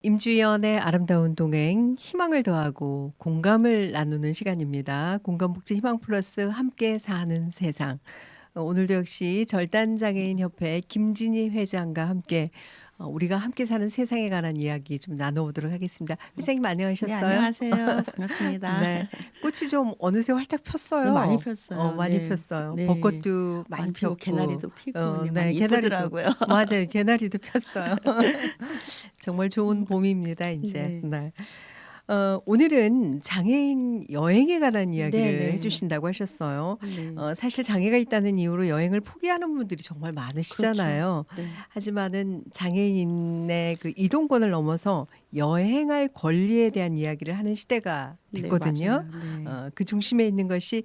임주연의 아름다운 동행, 희망을 더하고 공감을 나누는 시간입니다. 공감복지 희망 플러스 함께 사는 세상. 오늘도 역시 절단장애인협회 김진희 회장과 함께 우리가 함께 사는 세상에 관한 이야기 좀 나눠보도록 하겠습니다. 회장님 네, 안녕하셨어요? 안녕하세요. 반갑습니다. 네. 꽃이 좀 어느새 활짝 네, 많이 폈어요. 폈어요. 많이 네. 폈어요. 네. 벚꽃도 많이 많이 피고 폈고. 개나리도 피고 네, 네, 많이 개나리도. 이쁘더라고요. 맞아요. 개나리도 폈어요. 정말 좋은 봄입니다, 이제. 네. 네. 오늘은 장애인 여행에 관한 이야기를 네네. 해주신다고 하셨어요. 네. 사실 장애가 있다는 이유로 여행을 포기하는 분들이 정말 많으시잖아요. 그렇죠. 네. 하지만은 장애인의 그 이동권을 넘어서 여행할 권리에 대한 이야기를 하는 시대가 네, 됐거든요. 맞아요. 네. 그 중심에 있는 것이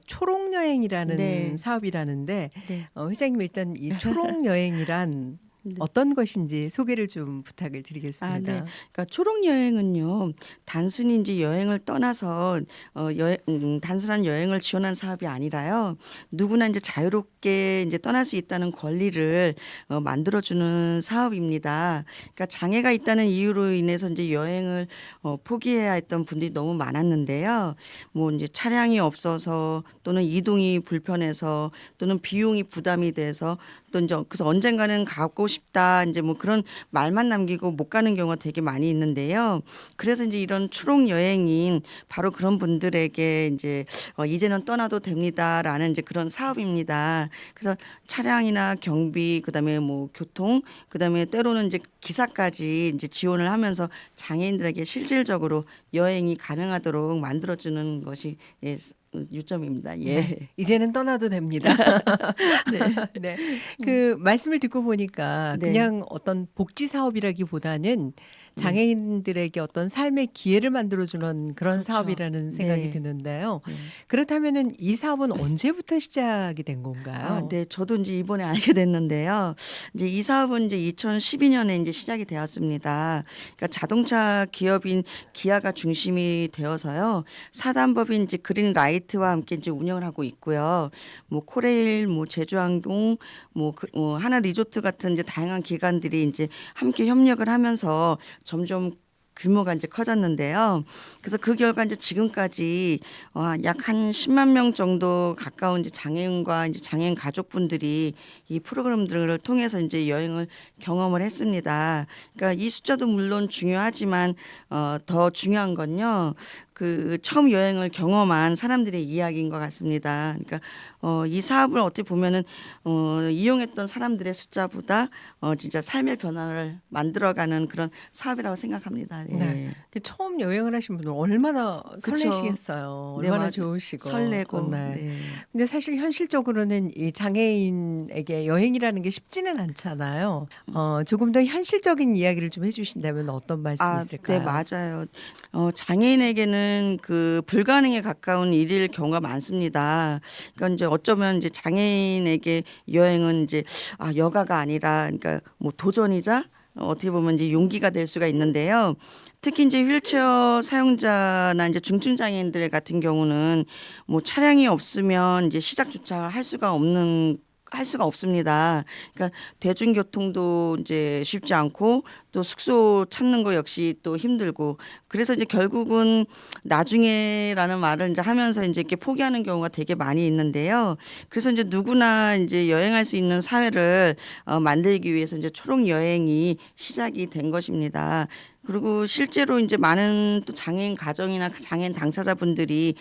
초록 여행이라는 네. 사업이라는데 네. 회장님 일단 이 초록 여행이란 네. 어떤 것인지 소개를 좀 부탁을 아, 드리겠습니다. 네. 그러니까 초록 여행은요, 단순히 이제 여행을 떠나서 단순한 여행을 지원한 사업이 아니라요, 누구나 이제 자유롭게 이제 떠날 수 있다는 권리를 만들어주는 사업입니다. 그러니까 장애가 있다는 이유로 인해서 이제 여행을 포기해야 했던 분들이 너무 많았는데요. 뭐 이제 차량이 없어서 또는 이동이 불편해서 또는 비용이 부담이 돼서 또 이제 그래서 언젠가는 가고 싶다 이제 뭐 그런 말만 남기고 못 가는 경우가 되게 많이 있는데요. 그래서 이제 이런 초록 여행인 바로 그런 분들에게 이제 이제는 떠나도 됩니다라는 이제 그런 사업입니다. 그래서 차량이나 경비 그다음에 뭐 교통 그다음에 때로는 이제 기사까지 이제 지원을 하면서 장애인들에게 실질적으로 여행이 가능하도록 만들어주는 것이 요점입니다. 예. 네, 이제는 떠나도 됩니다. 네. 네. 그 말씀을 듣고 보니까 네. 그냥 어떤 복지 사업이라기보다는 장애인들에게 어떤 삶의 기회를 만들어주는 그런 그렇죠. 사업이라는 생각이 네. 드는데요. 네. 그렇다면은 이 사업은 언제부터 시작이 된 아, 건가요? 네. 저도 이제 이번에 알게 됐는데요. 이제 이 사업은 이제 2012년에 이제 시작이 되었습니다. 그러니까 자동차 기업인 기아가 중심이 되어서요. 사단법인 이제 그린라이트와 함께 이제 운영을 하고 있고요. 뭐 코레일, 뭐 제주항공, 뭐 하나 리조트 같은 이제 다양한 기관들이 이제 함께 협력을 하면서 점점 규모가 이제 커졌는데요. 그래서 그 결과 이제 지금까지 약 한 10만 명 정도 가까운 이제 장애인과 이제 장애인 가족분들이 이 프로그램들을 통해서 이제 여행을 경험을 했습니다. 그러니까 이 숫자도 물론 중요하지만 더 중요한 건요. 그 처음 여행을 경험한 사람들의 이야기인 것 같습니다. 그러니까 이 사업을 어떻게 보면은 이용했던 사람들의 숫자보다 진짜 삶의 변화를 만들어가는 그런 사업이라고 생각합니다. 예. 네. 그 처음 여행을 하신 분은 얼마나 그쵸. 설레시겠어요. 네, 얼마나 맞아요. 좋으시고. 설레고. 네. 네. 근데 사실 현실적으로는 이 장애인에게 여행이라는 게 쉽지는 않잖아요. 조금 더 현실적인 이야기를 좀 해주신다면 어떤 말씀이 아, 네, 있을까요? 맞아요. 장애인에게는 그 불가능에 가까운 일일 경우가 많습니다. 그러니까 이제 어쩌면 이제 장애인에게 여행은 이제 여가가 아니라 그러니까 뭐 도전이자 어떻게 보면 이제 용기가 될 수가 있는데요. 특히 이제 휠체어 사용자나 이제 중증 장애인들 같은 경우는 뭐 차량이 없으면 이제 시작조차 할 수가 없습니다. 그러니까 대중교통도 이제 쉽지 않고 또 숙소 찾는 거 역시 또 힘들고 그래서 이제 결국은 나중에라는 말을 이제 하면서 이제 이렇게 포기하는 경우가 되게 많이 있는데요. 그래서 이제 누구나 이제 여행할 수 있는 사회를 만들기 위해서 이제 초록 여행이 시작이 된 것입니다. 그리고 실제로 이제 많은 또 장애인 가정이나 장애인 당사자분들이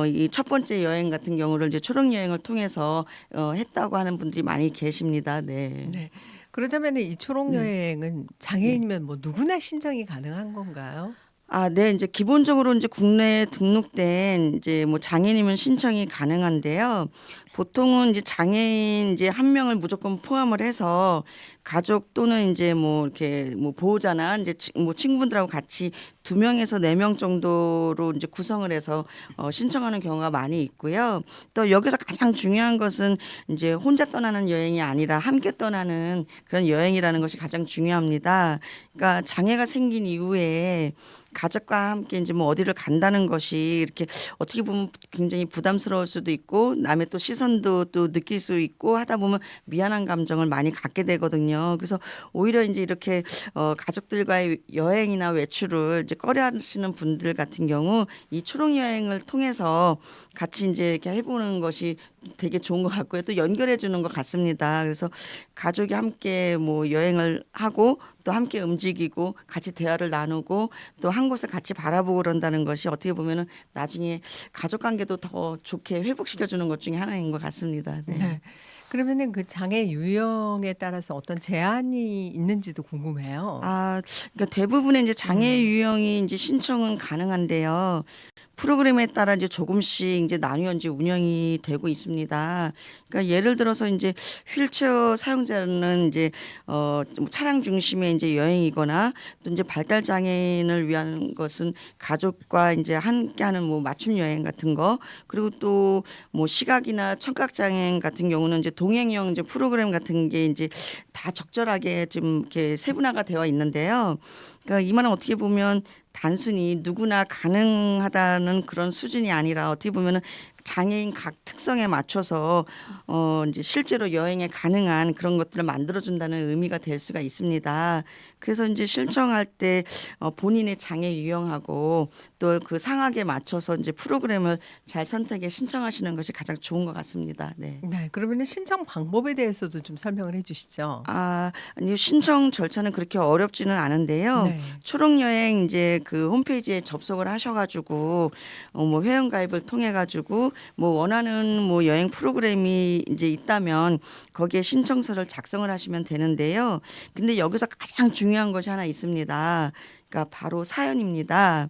이 첫 번째 여행 같은 경우를 이제 초록 여행을 통해서 했다고 하는 분들이 많이 계십니다. 네. 네. 그렇다면 이 초록 네. 여행은 장애인이면 뭐 누구나 신청이 가능한 건가요? 아, 네. 이제 기본적으로 이제 국내에 등록된 이제 뭐 장애인이면 신청이 가능한데요. 보통은 이제 장애인 이제 한 명을 무조건 포함을 해서 가족 또는 이제 뭐 이렇게 뭐 보호자나 이제 뭐 친구분들하고 같이 2명에서 4명 정도로 이제 구성을 해서 신청하는 경우가 많이 있고요. 또 여기서 가장 중요한 것은 이제 혼자 떠나는 여행이 아니라 함께 떠나는 그런 여행이라는 것이 가장 중요합니다. 그러니까 장애가 생긴 이후에 가족과 함께 이제 뭐 어디를 간다는 것이 이렇게 어떻게 보면 굉장히 부담스러울 수도 있고 남의 또 시선도 또 느낄 수 있고 하다 보면 미안한 감정을 많이 갖게 되거든요. 있거든요. 그래서 오히려 이제 이렇게 가족들과의 여행이나 외출을 이제 꺼려하시는 분들 같은 경우 이 초록 여행을 통해서 같이 이제 이렇게 해보는 것이 되게 좋은 것 같고요. 또 연결해 주는 것 같습니다. 그래서 가족이 함께 뭐 여행을 하고 또 함께 움직이고 같이 대화를 나누고 또 한 곳을 같이 바라보고 그런다는 것이 어떻게 보면은 나중에 가족 관계도 더 좋게 회복시켜 주는 것 중에 하나인 것 같습니다. 네. 네. 그러면은 그 장애 유형에 따라서 어떤 제한이 있는지도 궁금해요. 그러니까 대부분의 이제 장애 음. 유형이 이제 신청은 가능한데요. 프로그램에 따라 이제 조금씩 이제 나뉘어 이제 운영이 되고 있습니다. 그러니까 예를 들어서 이제 휠체어 사용자는 이제 좀 차량 중심의 이제 여행이거나 또 이제 발달 장애인을 위한 것은 가족과 이제 함께하는 뭐 맞춤 여행 같은 거, 그리고 또 뭐 시각이나 청각 장애인 같은 경우는 이제 동행형 이제 프로그램 같은 게 이제 다 적절하게 좀 이렇게 세분화가 되어 있는데요. 그러니까 이 말은 어떻게 보면 단순히 누구나 가능하다는 그런 수준이 아니라 어떻게 보면은 장애인 각 특성에 맞춰서 이제 실제로 여행에 가능한 그런 것들을 만들어준다는 의미가 될 수가 있습니다. 그래서 이제 신청할 때 본인의 장애 유형하고 또 그 상황에 맞춰서 이제 프로그램을 잘 선택해 신청하시는 것이 가장 좋은 것 같습니다. 네. 네. 그러면은 신청 방법에 대해서도 좀 설명을 해 주시죠. 아니요. 신청 절차는 그렇게 어렵지는 않은데요. 네. 초록 여행 이제 그 홈페이지에 접속을 하셔가지고 뭐 회원 가입을 통해 가지고 뭐 원하는 뭐 여행 프로그램이 이제 있다면 거기에 신청서를 작성을 하시면 되는데요. 근데 여기서 가장 중요한 것이 하나 있습니다. 그러니까 바로 사연입니다.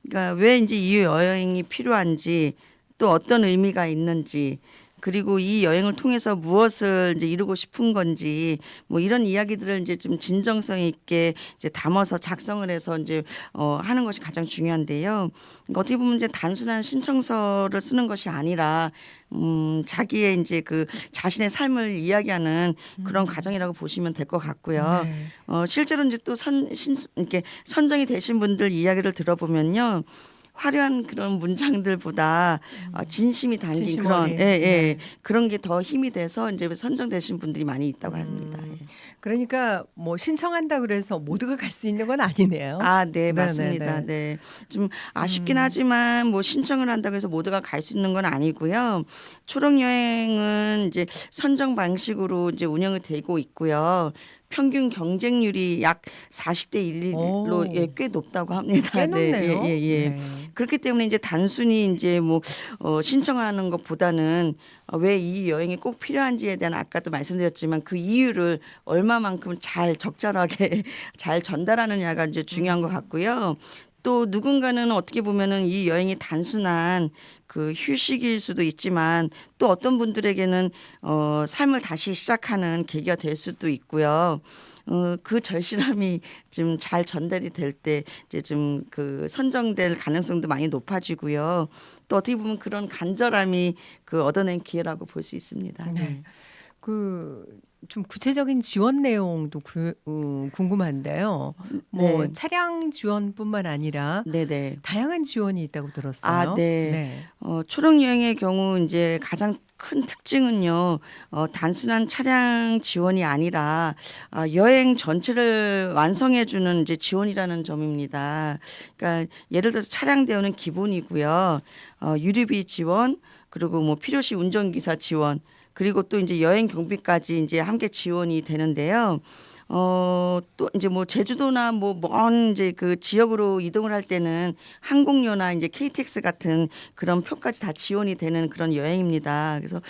그러니까 왜 이제 이 여행이 필요한지 또 어떤 의미가 있는지 그리고 이 여행을 통해서 무엇을 이제 이루고 싶은 건지 뭐 이런 이야기들을 이제 좀 진정성 있게 이제 담아서 작성을 해서 이제 하는 것이 가장 중요한데요. 그러니까 어떻게 보면 이제 단순한 신청서를 쓰는 것이 아니라 자기의 이제 그 자신의 삶을 이야기하는 그런 과정이라고 보시면 될 것 같고요. 네. 실제로 이제 또 이렇게 선정이 되신 분들 이야기를 들어보면요. 화려한 그런 문장들보다 진심이 담긴 진심 그런 어린. 예, 네. 그런 게 더 힘이 돼서 이제 선정되신 분들이 많이 있다고 합니다. 음. 예. 그러니까 뭐 신청한다 그래서 모두가 갈 수 있는 건 아니네요. 네, 맞습니다. 네네네. 네. 좀 아쉽긴 음. 하지만 뭐 신청을 한다고 해서 모두가 갈 수 있는 건 아니고요. 초록 여행은 이제 선정 방식으로 이제 운영이 되고 있고요. 평균 경쟁률이 약 40대 1로 오. 예, 꽤 높다고 합니다. 꽤 네. 예, 높네요. 예, 예. 네. 그렇기 때문에 이제 단순히 이제 뭐 신청하는 것보다는 왜 이 여행이 꼭 필요한지에 대한 아까도 말씀드렸지만 그 이유를 얼마만큼 잘 적절하게 잘 전달하느냐가 이제 중요한 것 같고요. 또 누군가는 어떻게 보면은 이 여행이 단순한 그 휴식일 수도 있지만 또 어떤 분들에게는 삶을 다시 시작하는 계기가 될 수도 있고요. 그 절실함이 좀 잘 전달이 될 때 이제 좀 그 선정될 가능성도 많이 높아지고요. 또 어떻게 보면 그런 간절함이 그 얻어낸 기회라고 볼 수 있습니다. 네. 그 좀 구체적인 지원 내용도 궁금한데요. 뭐 네, 차량 지원뿐만 아니라 네, 네. 다양한 지원이 있다고 들었어요. 네. 네. 초록 여행의 경우 이제 가장 큰 특징은요, 단순한 차량 지원이 아니라 여행 전체를 완성해주는 이제 지원이라는 점입니다. 그러니까 예를 들어서 차량 대우는 기본이고요, 유류비 지원, 그리고 뭐 필요시 운전기사 지원, 그리고 또 이제 여행 경비까지 이제 함께 지원이 되는데요. 또 이제 뭐 제주도나 뭐 먼 이제 그 지역으로 이동을 할 때는 항공료나 이제 KTX 같은 그런 표까지 다 지원이 되는 그런 여행입니다. 그래서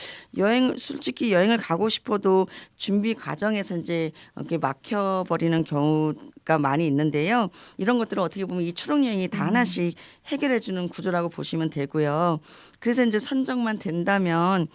솔직히 여행을 가고 싶어도 준비 과정에서 이제 이렇게 막혀버리는 경우가 많이 있는데요. 이런 것들은 어떻게 보면 이 초록 여행이 다 하나씩 해결해주는 구조라고 보시면 되고요. 그래서 이제 선정만 된다면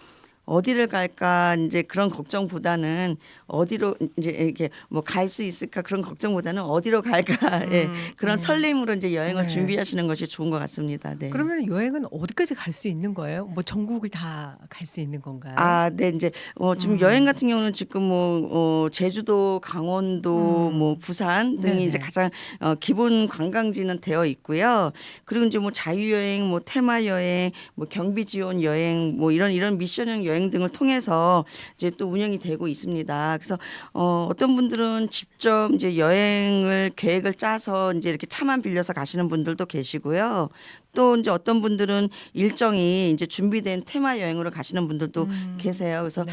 어디를 갈까 이제 그런 걱정보다는 어디로 이제 이렇게 뭐 갈 수 있을까 그런 걱정보다는 어디로 갈까 예, 그런 설렘으로 이제 여행을 네. 준비하시는 것이 좋은 것 같습니다. 네. 그러면 여행은 어디까지 갈 수 있는 거예요? 뭐 전국을 다 갈 수 있는 건가요? 네, 이제 지금 여행 같은 경우는 지금 뭐 제주도, 강원도, 뭐 부산 등이 네네. 이제 가장 기본 관광지는 되어 있고요. 그리고 이제 뭐 자유 여행, 뭐 테마 여행, 뭐 경비 지원 여행, 뭐 이런 미션형 여행 등을 통해서 이제 또 운영이 되고 있습니다. 그래서 어떤 분들은 직접 이제 여행을 계획을 짜서 이제 이렇게 차만 빌려서 가시는 분들도 계시고요. 또 이제 어떤 분들은 일정이 이제 준비된 테마 여행으로 가시는 분들도 계세요. 그래서 네.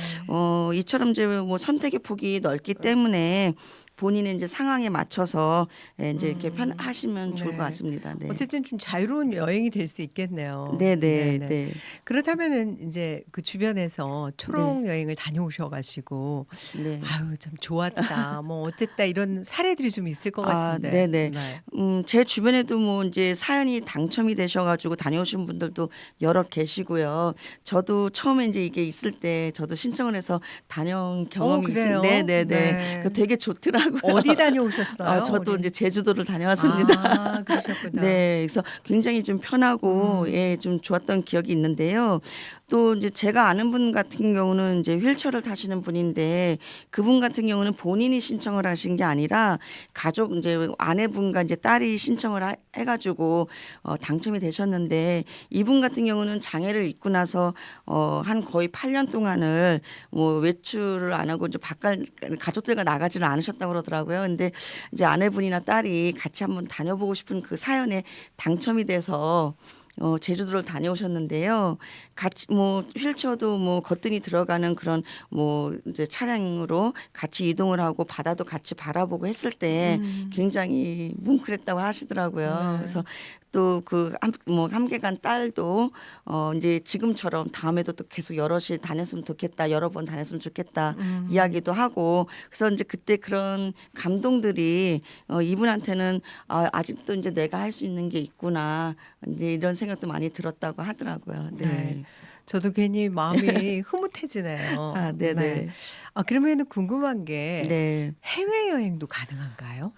이처럼 이제 뭐 선택의 폭이 넓기 때문에 본인의 이제 상황에 맞춰서 이제 이렇게 하시면 좋을 것 네. 같습니다. 네. 어쨌든 좀 자유로운 여행이 될 수 있겠네요. 네, 네, 네네. 네. 그렇다면은 이제 그 주변에서 네. 초록 여행을 다녀오셔가지고 네. 아유 참 좋았다, 뭐 어쨌다 이런 사례들이 좀 있을 것 아, 같은데. 네네. 네. 제 주변에도 뭐 이제 사연이 당첨이 되셔가지고 다녀오신 분들도 여러 계시고요. 저도 처음에 이제 이게 있을 때 저도 신청을 해서 다녀온 경험이 있습니다. 그래요? 네네네. 그 네. 되게 좋더라고요. 어디 다녀오셨어요, 저도 우리? 이제 제주도를 다녀왔습니다. 아, 그러셨구나. 네, 그래서 굉장히 좀 편하고 예, 좀 좋았던 기억이 있는데요. 또 이제 제가 아는 분 같은 경우는 이제 휠체어를 타시는 분인데 그분 같은 경우는 본인이 신청을 하신 게 아니라 가족 이제 아내분과 이제 딸이 신청을 해가지고 당첨이 되셨는데 이분 같은 경우는 장애를 입고 나서 한 거의 8년 동안을 뭐 외출을 안 하고 이제 바깥 가족들과 나가지를 않으셨다고 그러더라고요. 근데 이제 아내분이나 딸이 같이 한번 다녀보고 싶은 그 사연에 당첨이 돼서 제주도를 다녀오셨는데요. 같이 뭐 휠체어도 뭐 거뜬히 들어가는 그런 뭐 이제 차량으로 같이 이동을 하고 바다도 같이 바라보고 했을 때 굉장히 뭉클했다고 하시더라고요. 네. 그래서 또 그 뭐 함께 간 딸도 이제 지금처럼 다음에도 또 계속 여럿이 다녔으면 좋겠다, 여러 번 다녔으면 좋겠다 이야기도 하고 그래서 이제 그때 그런 감동들이 이분한테는 아직도 이제 내가 할 수 있는 게 있구나 이제 이런 생각도 많이 들었다고 하더라고요. 네. 네. 저도 괜히 마음이 흐뭇해지네요. 아, 네. 네네. 아, 그러면은 궁금한 게 네. 해외여행도 가능한가요?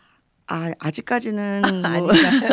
아직까지는 뭐 아닌가요?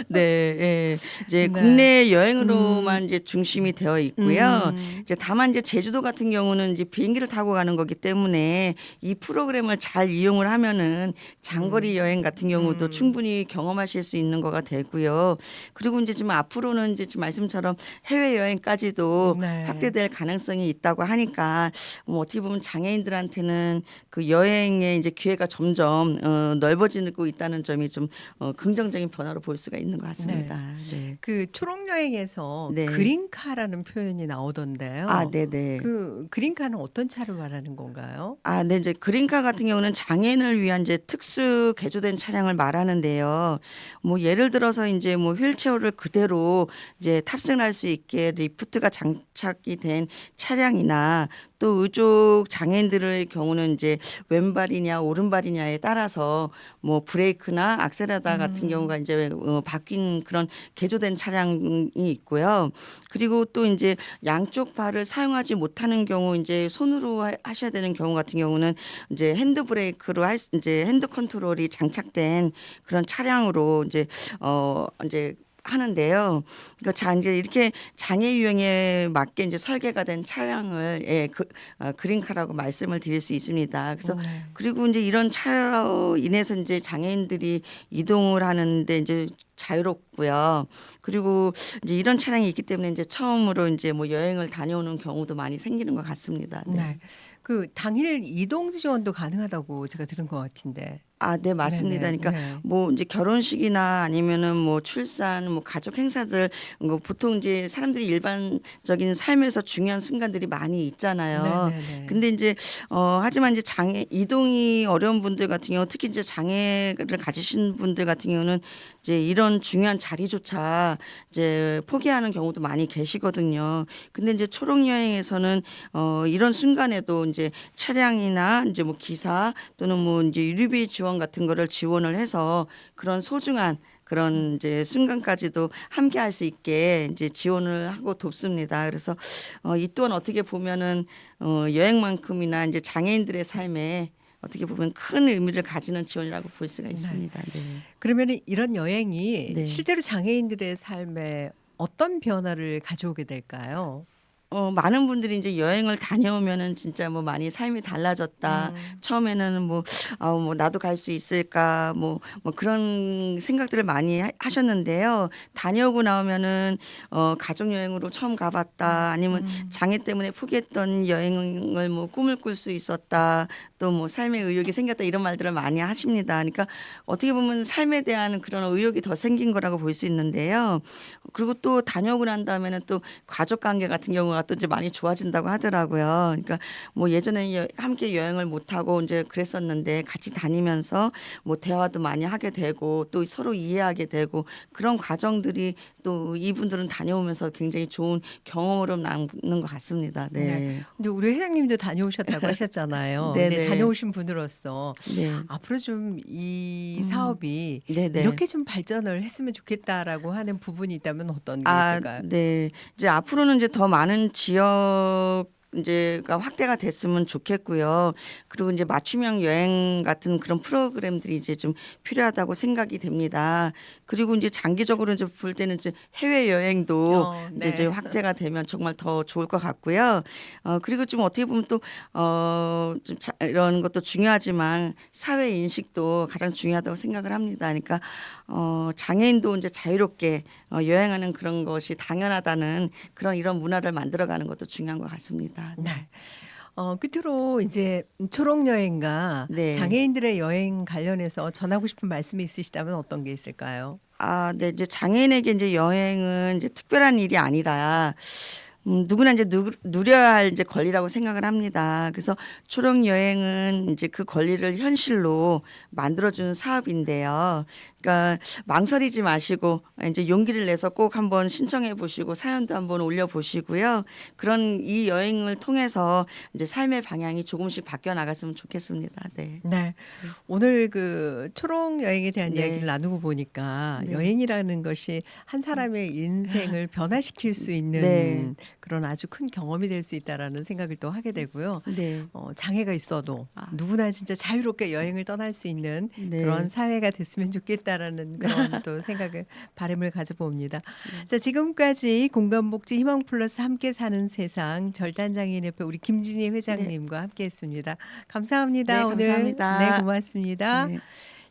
네, 예. 이제 네. 국내 여행으로만 이제 중심이 되어 있고요. 음. 이제 다만 이제 제주도 같은 경우는 이제 비행기를 타고 가는 거기 때문에 이 프로그램을 잘 이용을 하면은 장거리 여행 같은 경우도 충분히 경험하실 수 있는 거가 되고요. 그리고 이제 지금 앞으로는 이제 지금 말씀처럼 해외 여행까지도 네. 확대될 가능성이 있다고 하니까 어떻게 보면 장애인들한테는 그 여행의 이제 기회가 점점 넓어지고 있다는 점이 좀 긍정적인 변화로 볼 수가 있는 것 같습니다. 네. 그 초록 여행에서 네. 그린카라는 표현이 나오던데요. 아, 네네. 그 그린카는 어떤 차를 말하는 건가요? 네, 이제 그린카 같은 경우는 장애인을 위한 이제 특수 개조된 차량을 말하는데요. 뭐 예를 들어서 이제 뭐 휠체어를 그대로 이제 탑승할 수 있게 리프트가 장착이 된 차량이나 또 의족 장애인들의 경우는 이제 왼발이냐 오른발이냐에 따라서 뭐 브레이크나 악셀레다 같은 경우가 이제 바뀐 그런 개조된 차량이 있고요. 그리고 또 이제 양쪽 발을 사용하지 못하는 경우 이제 손으로 하셔야 되는 경우 같은 경우는 이제 핸드 브레이크로 이제 핸드 컨트롤이 장착된 그런 차량으로 이제 하는데요. 그러니까 이제 이렇게 장애 유형에 맞게 이제 설계가 된 차량을 그린카라고 말씀을 드릴 수 있습니다. 그래서 네. 그리고 이제 이런 차로 인해서 이제 장애인들이 이동을 하는데 이제 자유롭고요. 그리고 이제 이런 차량이 있기 때문에 이제 처음으로 이제 뭐 여행을 다녀오는 경우도 많이 생기는 것 같습니다. 네. 네. 그 당일 이동 지원도 가능하다고 제가 들은 것 같은데. 네, 맞습니다. 네네. 그러니까 네. 뭐 이제 결혼식이나 아니면은 뭐 출산, 뭐 가족 행사들, 뭐 보통 이제 사람들이 일반적인 삶에서 중요한 순간들이 많이 있잖아요. 네네네. 근데 이제 하지만 이제 이동이 어려운 분들 같은 경우, 특히 이제 장애를 가지신 분들 같은 경우는 이제 이런 중요한 자리조차 이제 포기하는 경우도 많이 계시거든요. 근데 이제 초록 여행에서는 이런 순간에도 이제 차량이나 이제 뭐 기사 또는 뭐 이제 유류비 지원 같은 거를 지원을 해서 그런 소중한 그런 이제 순간까지도 함께 할 수 있게 이제 지원을 하고 돕습니다. 그래서 이 또한 어떻게 보면은 여행만큼이나 이제 장애인들의 삶에 어떻게 보면 큰 의미를 가지는 지원이라고 볼 수가 있습니다. 네. 그러면은 이런 여행이 네. 실제로 장애인들의 삶에 어떤 변화를 가져오게 될까요? 많은 분들이 이제 여행을 다녀오면은 진짜 뭐 많이 삶이 달라졌다. 처음에는 뭐 나도 갈 수 있을까 뭐 그런 생각들을 많이 하셨는데요. 다녀오고 나오면은 가족 여행으로 처음 가봤다. 아니면 장애 때문에 포기했던 여행을 뭐 꿈을 꿀 수 있었다. 또 뭐 삶의 의욕이 생겼다 이런 말들을 많이 하십니다. 그러니까 어떻게 보면 삶에 대한 그런 의욕이 더 생긴 거라고 볼 수 있는데요. 그리고 또 다녀오고 난 다음에는 또 가족 관계 같은 경우가 또 이제 많이 좋아진다고 하더라고요. 그러니까 뭐 예전에 함께 여행을 못 하고 이제 그랬었는데 같이 다니면서 뭐 대화도 많이 하게 되고 또 서로 이해하게 되고 그런 과정들이 또 이분들은 다녀오면서 굉장히 좋은 경험으로 남는 것 같습니다. 네. 네. 근데 우리 회장님도 다녀오셨다고 하셨잖아요. 근데 네네. 다녀오신 분으로서 네. 앞으로 좀 이 음. 사업이 네네. 이렇게 좀 발전을 했으면 좋겠다라고 하는 부분이 있다면 어떤 게 있을까요? 네. 이제 앞으로는 이제 더 많은 지역 이제가 확대가 됐으면 좋겠고요. 그리고 이제 맞춤형 여행 같은 그런 프로그램들이 이제 좀 필요하다고 생각이 됩니다. 그리고 이제 장기적으로 이제 볼 때는 이제 해외 여행도 이제 네. 확대가 되면 정말 더 좋을 것 같고요. 그리고 좀 어떻게 보면 또 이런 것도 중요하지만 사회 인식도 가장 중요하다고 생각을 합니다. 그러니까 장애인도 이제 자유롭게 여행하는 그런 것이 당연하다는 그런 이런 문화를 만들어가는 것도 중요한 것 같습니다. 네. 끝으로 이제 초록 여행과 네. 장애인들의 여행 관련해서 전하고 싶은 말씀이 있으시다면 어떤 게 있을까요? 네. 이제 장애인에게 이제 여행은 이제 특별한 일이 아니라 누구나 이제 누려야 할 이제 권리라고 생각을 합니다. 그래서 초록 여행은 이제 그 권리를 현실로 만들어주는 사업인데요. 그러니까 망설이지 마시고 이제 용기를 내서 꼭 한번 신청해 보시고 사연도 한번 올려 보시고요. 그런 이 여행을 통해서 이제 삶의 방향이 조금씩 바뀌어 나갔으면 좋겠습니다. 네. 네. 오늘 그 초록 여행에 대한 이야기를 네. 나누고 보니까 네. 여행이라는 것이 한 사람의 인생을 변화시킬 수 네. 있는 그런 아주 큰 경험이 될 수 있다라는 생각을 또 하게 되고요. 네. 장애가 있어도 아, 누구나 진짜 자유롭게 여행을 떠날 수 있는 그런 네. 사회가 됐으면 좋겠다라는 그런 또 생각을 바람을 가져봅니다. 네. 자, 지금까지 공감복지 희망 플러스 함께 사는 세상 절단장애인협회 우리 김진희 네. 회장님과 함께했습니다. 네, 감사합니다. 오늘. 네, 감사합니다. 고맙습니다. 네.